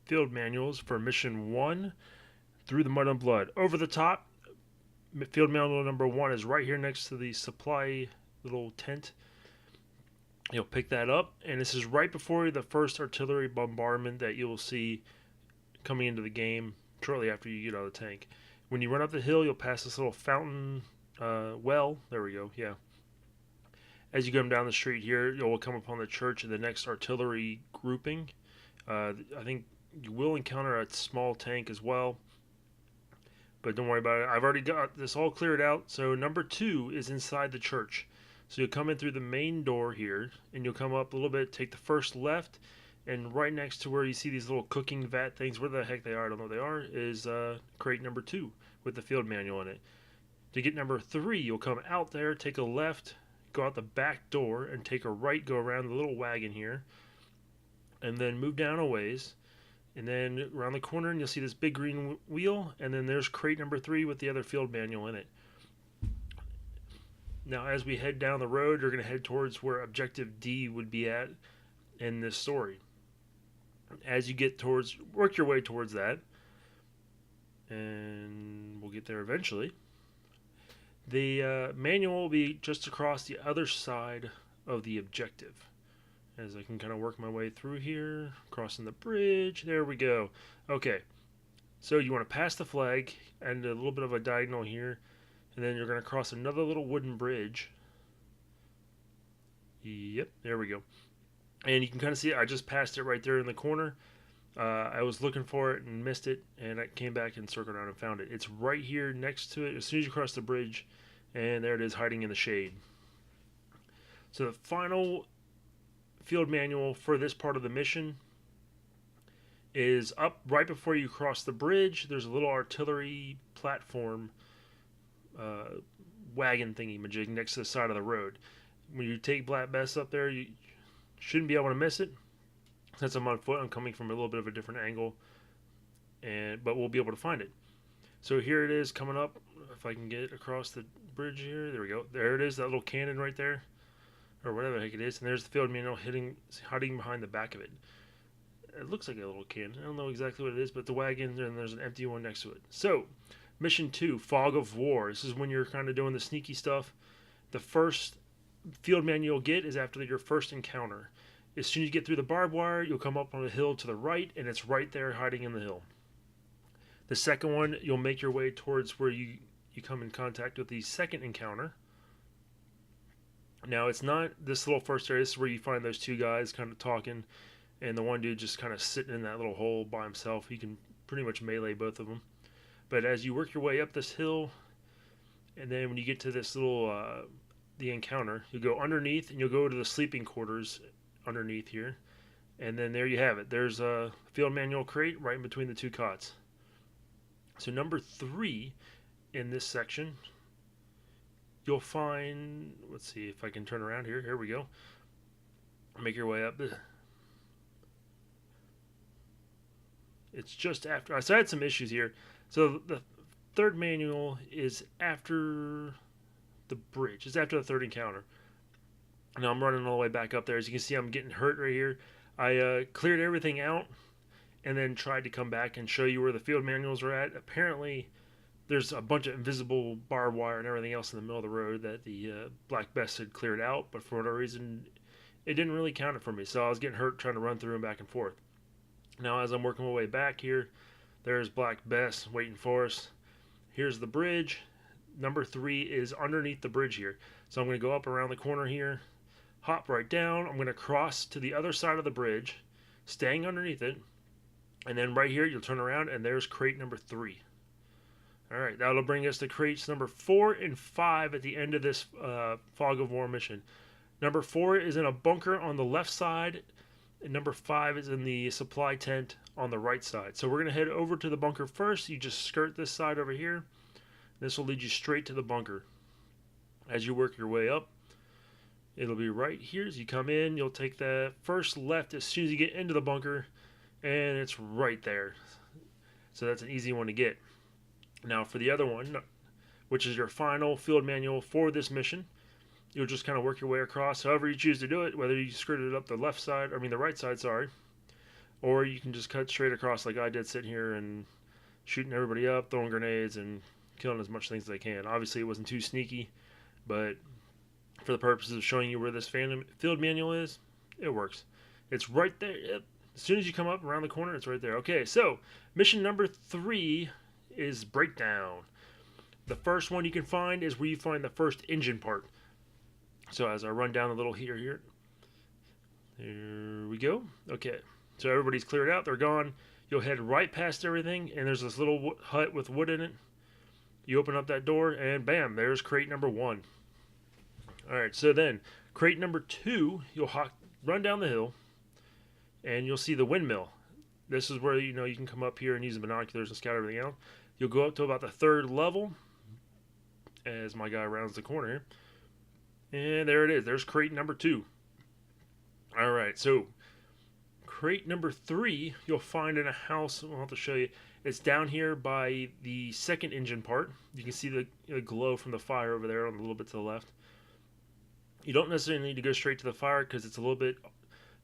field manuals for mission 1 through the Mud and Blood. Over the top, field manual number 1 is right here next to the supply little tent. You'll pick that up, and this is right before the first artillery bombardment that you'll see coming into the game shortly after you get out of the tank. When you run up the hill, you'll pass this little fountain well. There we go, yeah. As you come down the street here, you'll come upon the church and the next artillery grouping. I think you will encounter a small tank as well, but don't worry about it. I've already got this all cleared out. So number 2 is inside the church. So you'll come in through the main door here, and you'll come up a little bit, take the first left, and right next to where you see these little cooking vat things, where the heck they are, I don't know what they are, is crate number 2 with the field manual in it. To get number 3, you'll come out there, take a left, go out the back door, and take a right, go around the little wagon here, and then move down a ways, and then around the corner, and you'll see this big green wheel, and then there's crate number 3 with the other field manual in it. Now, as we head down the road, you're going to head towards where Objective D would be at in this story. As you get towards, work your way towards that, and we'll get there eventually. The manual will be just across the other side of the objective. As I can kind of work my way through here, crossing the bridge. There we go. Okay, so you want to pass the flag and a little bit of a diagonal here, and then you're going to cross another little wooden bridge. Yep, there we go. And you can kind of see I just passed it right there in the corner. I was looking for it and missed it, and I came back and circled around and found it. It's right here next to it as soon as you cross the bridge, and there it is hiding in the shade. So the final field manual for this part of the mission is up right before you cross the bridge. There's a little artillery platform wagon thingy majig next to the side of the road. When you take Black Bess up there, you shouldn't be able to miss it. Since I'm on foot, I'm coming from a little bit of a different angle, but we'll be able to find it. So here it is coming up. If I can get across the bridge here, there we go. There it is, that little cannon right there, or whatever the heck it is. And there's the field manual hiding behind the back of it. It looks like a little cannon. I don't know exactly what it is, but the wagon, and there's an empty one next to it. So, mission 2, Fog of War. This is when you're kind of doing the sneaky stuff. The first field manual you'll get is after your first encounter. As soon as you get through the barbed wire, you'll come up on a hill to the right, and it's right there hiding in the hill. The second one, you'll make your way towards where you come in contact with the second encounter. Now, it's not this little first area. This is where you find those two guys kind of talking, and the one dude just kind of sitting in that little hole by himself. You can pretty much melee both of them. But as you work your way up this hill, and then when you get to this little, the encounter, you'll go underneath, and you'll go to the sleeping quarters underneath here, and then there you have it. There's a field manual crate right in between the two cots. So number 3 in this section, you'll find, let's see if I can turn around here. Here we go. Make your way up. It's just after. So I had some issues here. So the third manual is after the bridge. It's after the third encounter. Now I'm running all the way back up there. As you can see, I'm getting hurt right here. I cleared everything out and then tried to come back and show you where the field manuals are at. Apparently, there's a bunch of invisible barbed wire and everything else in the middle of the road that the Black Bess had cleared out, but for whatever reason, it didn't really count it for me. So I was getting hurt trying to run through them back and forth. Now, as I'm working my way back here, there's Black Bess waiting for us. Here's the bridge. Number 3 is underneath the bridge here. So I'm going to go up around the corner here, hop right down. I'm going to cross to the other side of the bridge, staying underneath it. And then right here, you'll turn around, and there's crate number 3. All right, that'll bring us to crates number 4 and 5 at the end of this Fog of War mission. Number 4 is in a bunker on the left side, and number 5 is in the supply tent on the right side. So we're going to head over to the bunker first. You just skirt this side over here. This will lead you straight to the bunker. As you work your way up, it'll be right here. As you come in, you'll take the first left as soon as you get into the bunker, and it's right there. So that's an easy one to get. Now for the other one, which is your final field manual for this mission, you'll just kind of work your way across however you choose to do it, whether you skirted it up the left side, the right side, sorry, or you can just cut straight across like I did, sitting here and shooting everybody up, throwing grenades, and killing as much things as I can. Obviously, it wasn't too sneaky, but for the purposes of showing you where this field manual is, it works. It's right there. As soon as you come up around the corner, it's right there. Okay, so mission number 3 is breakdown. The first one you can find is where you find the first engine part. So as I run down a little here, there we go. Okay, so everybody's cleared out. They're gone. You'll head right past everything, and there's this little hut with wood in it. You open up that door, and bam, there's crate number 1. All right, so then crate number 2, you'll run down the hill, and you'll see the windmill. This is where you can come up here and use the binoculars and scout everything out. You'll go up to about the 3rd level as my guy rounds the corner here. And there it is. There's crate number 2. All right, so crate number 3 you'll find in a house. I'll have to show you. It's down here by the second engine part. You can see the glow from the fire over there on a little bit to the left. You don't necessarily need to go straight to the fire because it's a little bit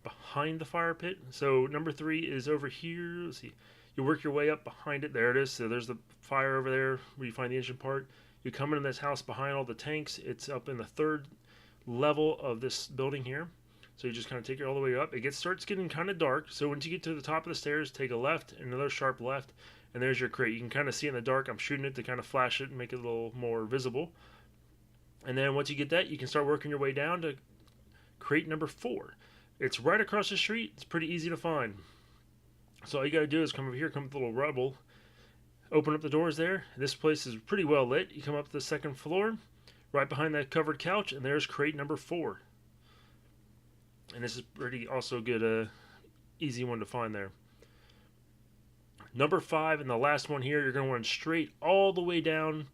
behind the fire pit. So number 3 is over here. Let's see. You work your way up behind it. There it is. So there's the fire over there where you find the engine part. You come in this house behind all the tanks. It's up in the 3rd level of this building here. So you just kind of take it all the way up. It starts getting kind of dark. So once you get to the top of the stairs, take a left, another sharp left, and there's your crate. You can kind of see in the dark. I'm shooting it to kind of flash it and make it a little more visible. And then once you get that, you can start working your way down to crate number 4. It's right across the street. It's pretty easy to find. So all you got to do is come over here, come with a little rubble, open up the doors there. This place is pretty well lit. You come up to the 2nd floor, right behind that covered couch, and there's crate number 4. And this is pretty also good, easy one to find there. Number 5 and the last one here, you're going to run straight all the way down.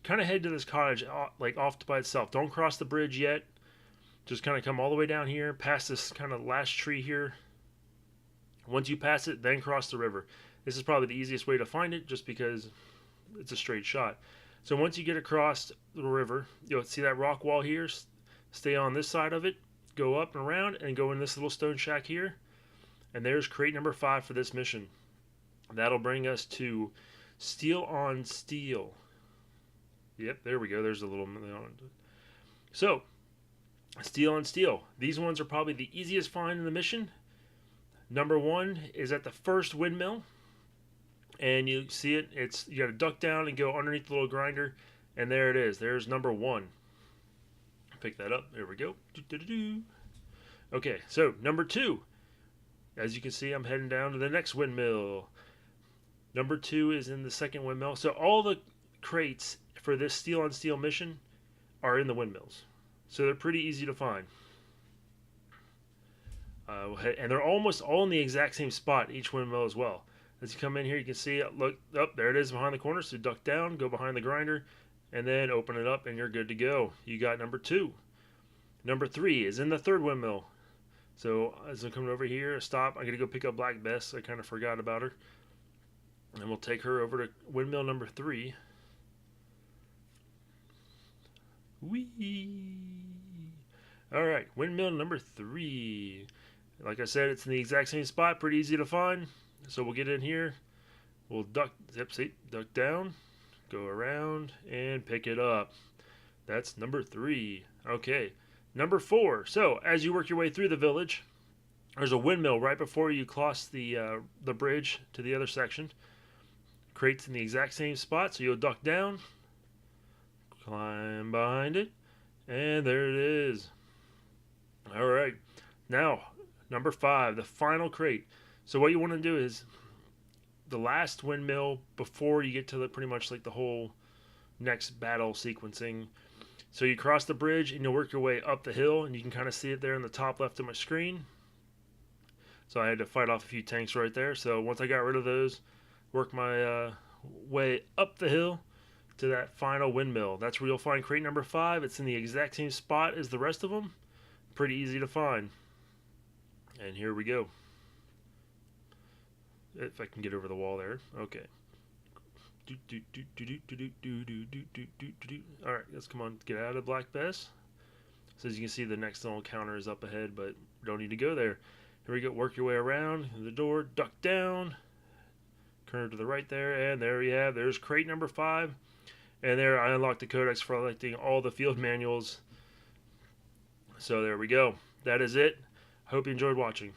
Kind of head to this cottage, like off by itself. Don't cross the bridge yet. Just kind of come all the way down here, past this kind of last tree here. Once you pass it, then cross the river. This is probably the easiest way to find it, just because it's a straight shot. So once you get across the river, you'll see that rock wall here. Stay on this side of it. Go up and around and go in this little stone shack here. And there's crate number 5 for this mission. That'll bring us to Steel on Steel. Yep, there we go. There's a little... So, Steel on Steel. These ones are probably the easiest find in the mission. Number 1 is at the first windmill. And you see it. You got to duck down and go underneath the little grinder. And there it is. There's number 1. Pick that up. There we go. Okay, so number 2. As you can see, I'm heading down to the next windmill. Number 2 is in the 2nd windmill. So all the crates for this Steel on Steel mission are in the windmills. So they're pretty easy to find. And they're almost all in the exact same spot, each windmill as well. As you come in here, you can see it. Look, up there it is behind the corner. So duck down, go behind the grinder, and then open it up, and you're good to go. You got number 2. Number 3 is in the 3rd windmill. So as I'm coming over here, stop. I'm going to go pick up Black Bess. I kind of forgot about her. And we'll take her over to windmill number 3. Whee! Alright, windmill number 3. Like I said, it's in the exact same spot. Pretty easy to find. So we'll get in here. We'll duck down, go around, and pick it up. That's number 3. Okay, number 4. So as you work your way through the village, there's a windmill right before you cross the bridge to the other section. Crates in the exact same spot, so you'll duck down, climb behind it, and there it is. All right, now number 5, the final crate. So what you want to do is the last windmill before you get to pretty much like the whole next battle sequencing. So you cross the bridge and you'll work your way up the hill, and you can kind of see it there in the top left of my screen. So I had to fight off a few tanks right there. So once I got rid of those, work my way up the hill to that final windmill. That's where you'll find crate number 5. It's in the exact same spot as the rest of them. Pretty easy to find. And here we go. If I can get over the wall there. Okay. Alright, let's come on, get out of Black Bess. So as you can see, the next little counter is up ahead, but don't need to go there. Here we go. Work your way around the door, duck down, turn to the right there, and there you have. There's crate number 5. And there I unlocked the codex for collecting all the field manuals. So there we go. That is it. Hope you enjoyed watching.